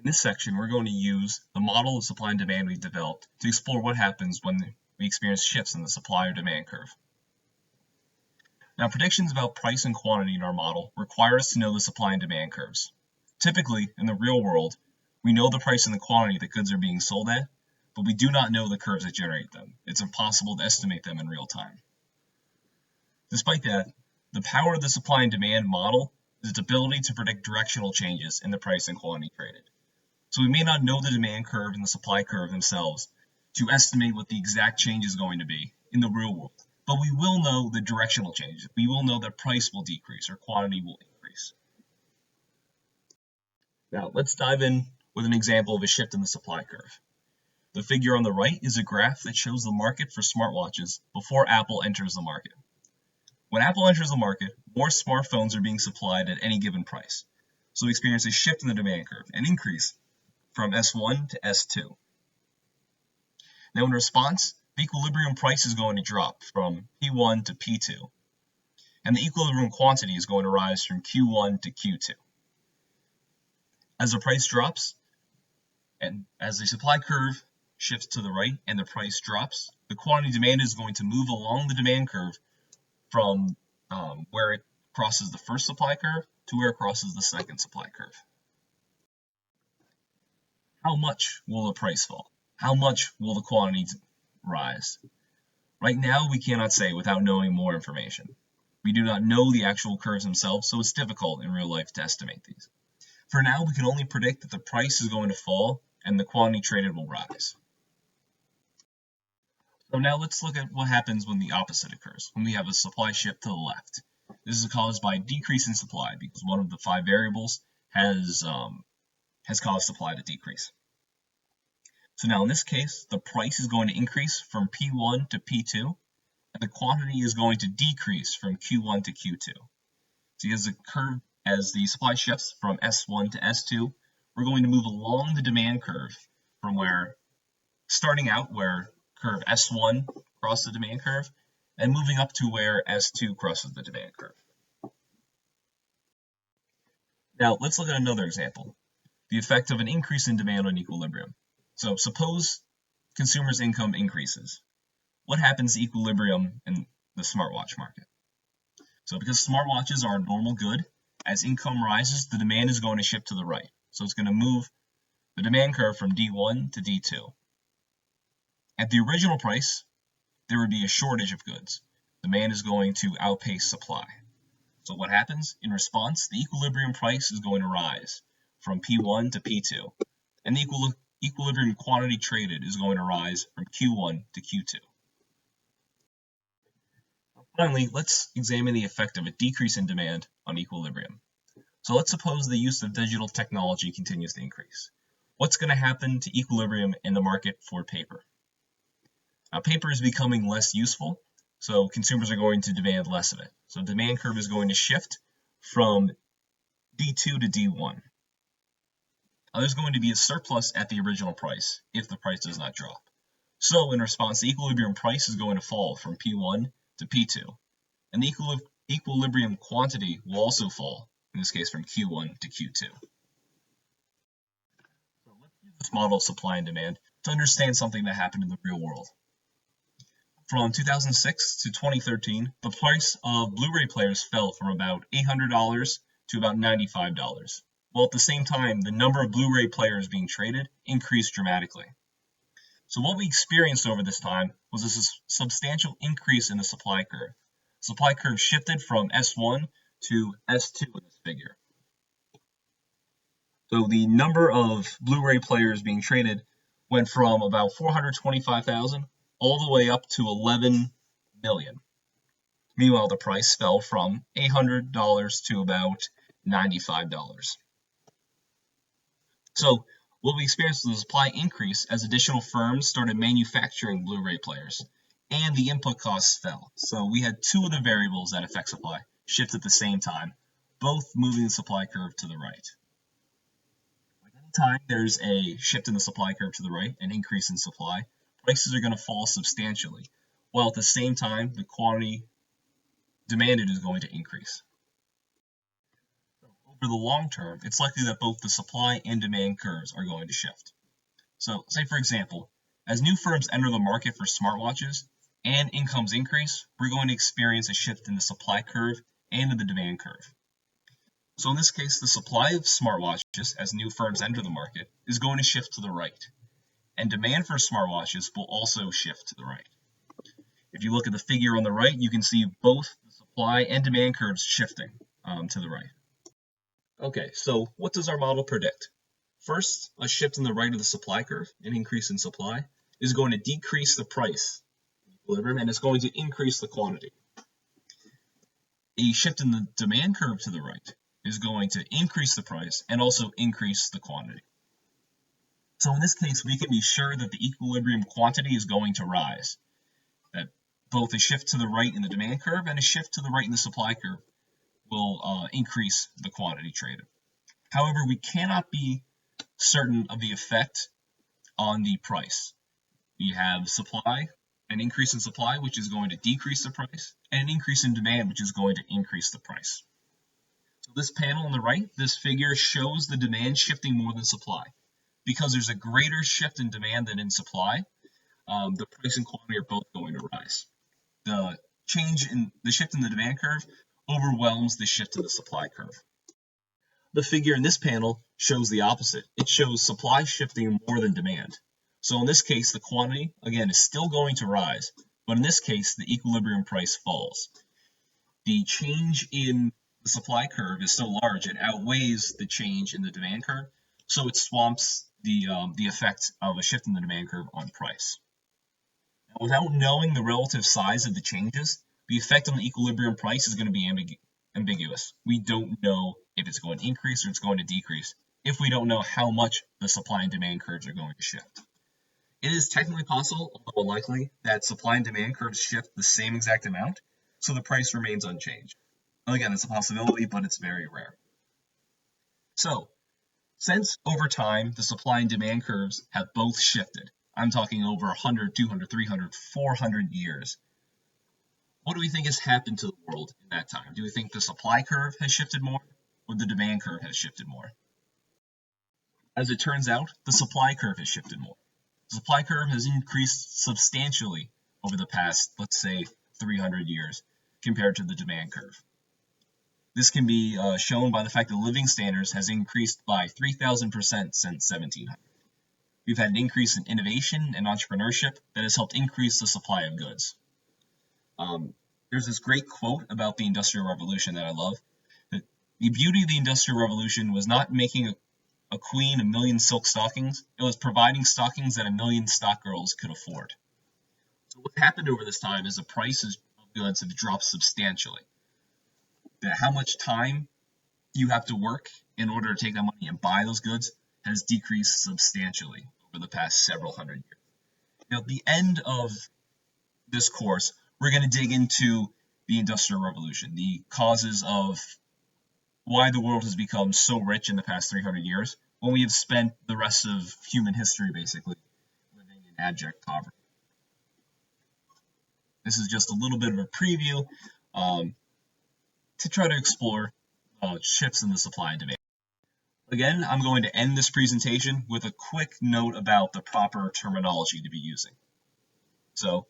In this section, we're going to use the model of supply and demand we've developed to explore what happens when we experience shifts in the supply or demand curve. Now, predictions about price and quantity in our model require us to know the supply and demand curves. Typically, in the real world, we know the price and the quantity that goods are being sold at, but we do not know the curves that generate them. It's impossible to estimate them in real time. Despite that, the power of the supply and demand model is its ability to predict directional changes in the price and quantity traded. So we may not know the demand curve and the supply curve themselves to estimate what the exact change is going to be in the real world, but we will know the directional change. We will know that price will decrease or quantity will increase. Now let's dive in with an example of a shift in the supply curve. The figure on the right is a graph that shows the market for smartwatches before Apple enters the market. When Apple enters the market, more smartphones are being supplied at any given price. So we experience a shift in the demand curve, an increase from S1 to S2. Now in response, the equilibrium price is going to drop from P1 to P2, and the equilibrium quantity is going to rise from Q1 to Q2. As the price drops, and as the supply curve shifts to the right and the price drops, the quantity demand is going to move along the demand curve from where it crosses the first supply curve to where it crosses the second supply curve. How much will the price fall? How much will the quantity rise? Right now, we cannot say without knowing more information. We do not know the actual curves themselves, so it's difficult in real life to estimate these. For now, we can only predict that the price is going to fall and the quantity traded will rise. So now let's look at what happens when the opposite occurs, when we have a supply shift to the left. This is caused by a decrease in supply because one of the 5 variables has caused supply to decrease. So now in this case, the price is going to increase from P1 to P2, and the quantity is going to decrease from Q1 to Q2. So as the supply shifts from S1 to S2, we're going to move along the demand curve from starting out where curve S1 crosses the demand curve, and moving up to where S2 crosses the demand curve. Now let's look at another example, the effect of an increase in demand on equilibrium. So suppose consumers' income increases. What happens to equilibrium in the smartwatch market? So because smartwatches are a normal good, as income rises, the demand is going to shift to the right. So it's going to move the demand curve from D1 to D2. At the original price, there would be a shortage of goods. Demand is going to outpace supply. So what happens? In response, the equilibrium price is going to rise from P1 to P2, and the equilibrium quantity traded is going to rise from Q1 to Q2. Finally, let's examine the effect of a decrease in demand on equilibrium. So let's suppose the use of digital technology continues to increase. What's going to happen to equilibrium in the market for paper? Now, paper is becoming less useful, so consumers are going to demand less of it. So the demand curve is going to shift from D2 to D1. Now, there's going to be a surplus at the original price if the price does not drop. So in response, the equilibrium price is going to fall from P1 to P2, and the equilibrium quantity will also fall, in this case from Q1 to Q2. So let's use this model of supply and demand to understand something that happened in the real world. From 2006 to 2013, the price of Blu-ray players fell from about $800 to about $95, while at the same time, the number of Blu-ray players being traded increased dramatically. So what we experienced over this time was a substantial increase in the supply curve. Supply curve shifted from S1 to S2 in this figure. So the number of Blu-ray players being traded went from about 425,000 all the way up to 11 million. Meanwhile, the price fell from $800 to about $95. So what we experienced was a supply increase as additional firms started manufacturing Blu-ray players, and the input costs fell. So we had two of the variables that affect supply shift at the same time, both moving the supply curve to the right. Anytime there's a shift in the supply curve to the right, an increase in supply, prices are going to fall substantially, while at the same time, the quantity demanded is going to increase. Over for the long term, it's likely that both the supply and demand curves are going to shift. So, say for example, as new firms enter the market for smartwatches and incomes increase, we're going to experience a shift in the supply curve and in the demand curve. So in this case, the supply of smartwatches as new firms enter the market is going to shift to the right, and demand for smartwatches will also shift to the right. If you look at the figure on the right, you can see both the supply and demand curves shifting to the right. Okay, so what does our model predict? First, a shift in the right of the supply curve, an increase in supply, is going to decrease the price equilibrium, and it's going to increase the quantity. A shift in the demand curve to the right is going to increase the price and also increase the quantity. So in this case, we can be sure that the equilibrium quantity is going to rise. That both a shift to the right in the demand curve and a shift to the right in the supply curve will increase the quantity traded. However, we cannot be certain of the effect on the price. We have supply, an increase in supply, which is going to decrease the price, and an increase in demand, which is going to increase the price. So this panel on the right, this figure shows the demand shifting more than supply. Because there's a greater shift in demand than in supply, the price and quantity are both going to rise. The shift in the demand curve overwhelms the shift in the supply curve. The figure in this panel shows the opposite. It shows supply shifting more than demand. So in this case, the quantity, again, is still going to rise, but in this case, the equilibrium price falls. The change in the supply curve is so large, it outweighs the change in the demand curve, so it swamps the effect of a shift in the demand curve on price. Now, without knowing the relative size of the changes, the effect on the equilibrium price is going to be ambiguous. We don't know if it's going to increase or it's going to decrease if we don't know how much the supply and demand curves are going to shift. It is technically possible, although unlikely, that supply and demand curves shift the same exact amount, so the price remains unchanged. Again, it's a possibility, but it's very rare. So, since over time the supply and demand curves have both shifted, I'm talking over 100, 200, 300, 400 years, what do we think has happened to the world in that time? Do we think the supply curve has shifted more, or the demand curve has shifted more? As it turns out, the supply curve has shifted more. The supply curve has increased substantially over the past, let's say, 300 years compared to the demand curve. This can be shown by the fact that living standards has increased by 3,000% since 1700. We've had an increase in innovation and entrepreneurship that has helped increase the supply of goods. There's this great quote about the Industrial Revolution that I love. That the beauty of the Industrial Revolution was not making a queen a million silk stockings, it was providing stockings that a million stock girls could afford. So what happened over this time is the prices of goods have dropped substantially. That how much time you have to work in order to take that money and buy those goods has decreased substantially over the past several hundred years. Now, at the end of this course, we're going to dig into the Industrial Revolution, the causes of why the world has become so rich in the past 300 years, when we have spent the rest of human history basically living in abject poverty. This is just a little bit of a preview to try to explore shifts in the supply and demand. Again, I'm going to end this presentation with a quick note about the proper terminology to be using. So,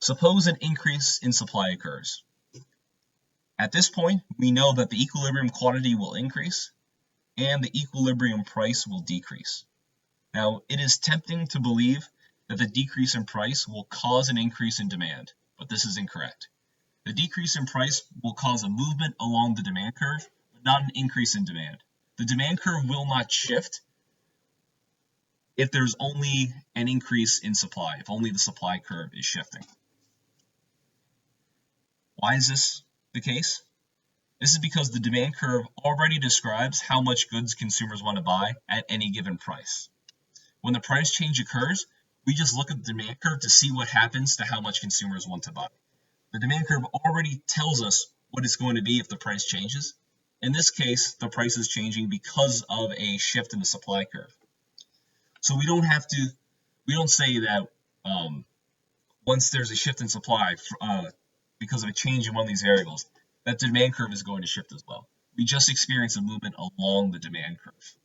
suppose an increase in supply occurs. At this point, we know that the equilibrium quantity will increase and the equilibrium price will decrease. Now, it is tempting to believe that the decrease in price will cause an increase in demand, but this is incorrect. The decrease in price will cause a movement along the demand curve, but not an increase in demand. The demand curve will not shift if there's only an increase in supply, if only the supply curve is shifting. Why is this the case? This is because the demand curve already describes how much goods consumers want to buy at any given price. When the price change occurs, we just look at the demand curve to see what happens to how much consumers want to buy. The demand curve already tells us what it's going to be if the price changes. In this case, the price is changing because of a shift in the supply curve. So we don't say that once there's a shift in supply because of a change in one of these variables, that the demand curve is going to shift as well. We just experienced a movement along the demand curve.